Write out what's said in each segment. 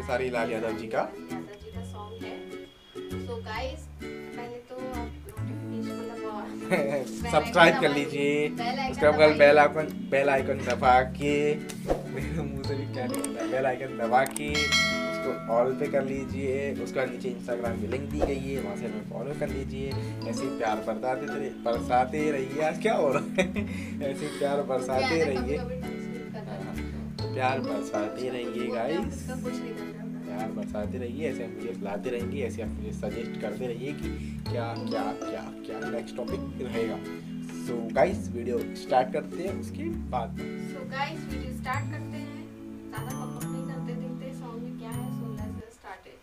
खेसारी लाल यादव जी का सॉन्ग है। तो गाइस पहले तो आप सब्सक्राइब कर लीजिए, उसके बाद बेल आइकन दबा के, मेरे मुंह से भी क्या निकलता है, बेल आइकन दबा के उसको ऑल पे कर लीजिए। उसके बाद नीचे इंस्टाग्राम की लिंक दी गई है, वहाँ से हमें फॉलो कर लीजिए। ऐसे ही प्यार बरसाते रहिए। आज क्या हो रहा है? ऐसे ही प्यार बरसाते रहिए, प्यार बरसाते रहिए गाइस, प्यार बरसाते रहिए। ऐसे हम मुझे बुलाते रहेंगे, ऐसे आप मुझे सजेस्ट करते रहिए कि क्या क्या क्या क्या नेक्स्ट टॉपिक रहेगा। सो गाइस वीडियो स्टार्ट करते हैं उसके बाद। सो गाइस वीडियो स्टार्ट करते हैं, ज़्यादा पकड़ नहीं करते, देखते सॉन्ग में क्या है। So let's start it.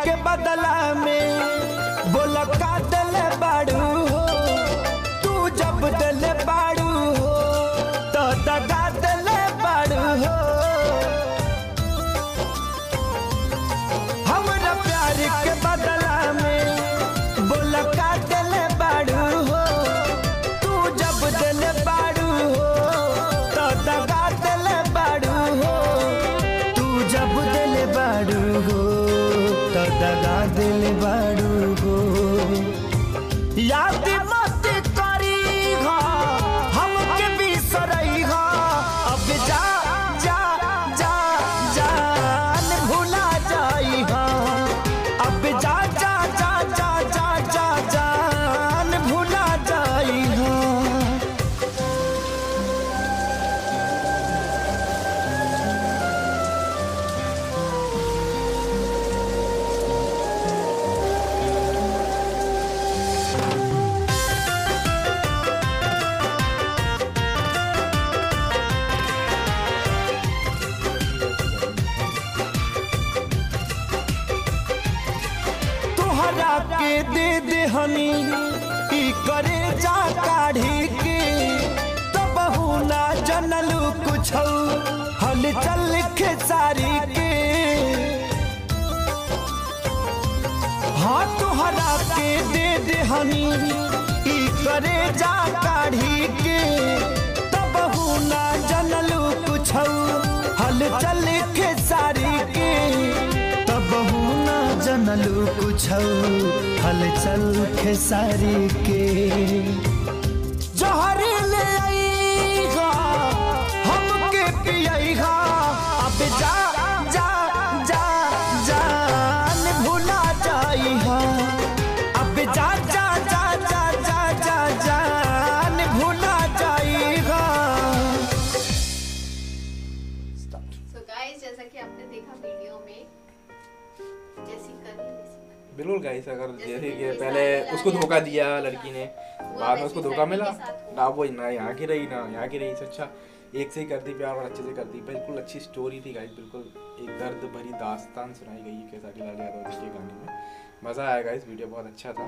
के बदला में बोला का दिल बाड़ू हो, तू जब दिल बाड़ू हो तो दगा दिल बाड़ू हो। हमरा प्यार के बदला में बोला का दिल बाड़ू हो, तू जब दिल बाड़ू हो तो दगा दिल बाड़ू हो, तू जब दिल बाड़ू हो दगा दिल बाड़ू हो। याद मत करी हो हमके बिसरई हो, अब जा जा जा जान भुला जाई हो, अब जा जा जा जा जा जा जान भुला जाई हो। के दे दे हनी ई करे जा काढ़ी के, तब ना जनलू कुछ हल चल खेसारी के। हाँ तुहरा के दे दे हनी ई करे जा काढ़ी के, तब ना जनलू कुछ हल चल खेसारी के, तब ना जनलू कुछ हलचल खेसारी के। जहर ले आईगा हमके पियईगा, अब जा जा जा जान भुला जाईहा, अब जा जा जा जा जा जा जान भुला जाईगा। So guys जैसा कि आपने देखा वीडियो में, जैसी करी बिल्कुल गाइस, अगर जैसे कि पहले उसको धोखा दिया लड़की ने, बाद में उसको धोखा मिला ना, वो ना यहाँ की रही ना यहाँ की रही, अच्छा एक से ही कर दी प्यार और अच्छे से कर दी। बिल्कुल अच्छी स्टोरी थी गाइस, बिल्कुल एक दर्द भरी दास्तान सुनाई गई है खेसारी लाल यादव जी के गाने में। मज़ा आया गाइस, वीडियो बहुत अच्छा था।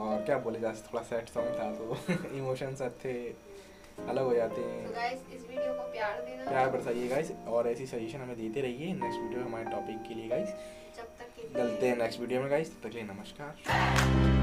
और क्या बोले जैसे थोड़ा सैड सॉन्ग था तो इमोशंस थे अलग हो जाते हैं। तो गाइस इस वीडियो को प्यार देना, प्यार बरसाइए गाइस, और ऐसी सजेशन हमें देते रहिए नेक्स्ट वीडियो हमारे टॉपिक के लिए गाइस। जब तक के लिए मिलते हैं नेक्स्ट वीडियो में गाइस, तब तक के लिए नमस्कार।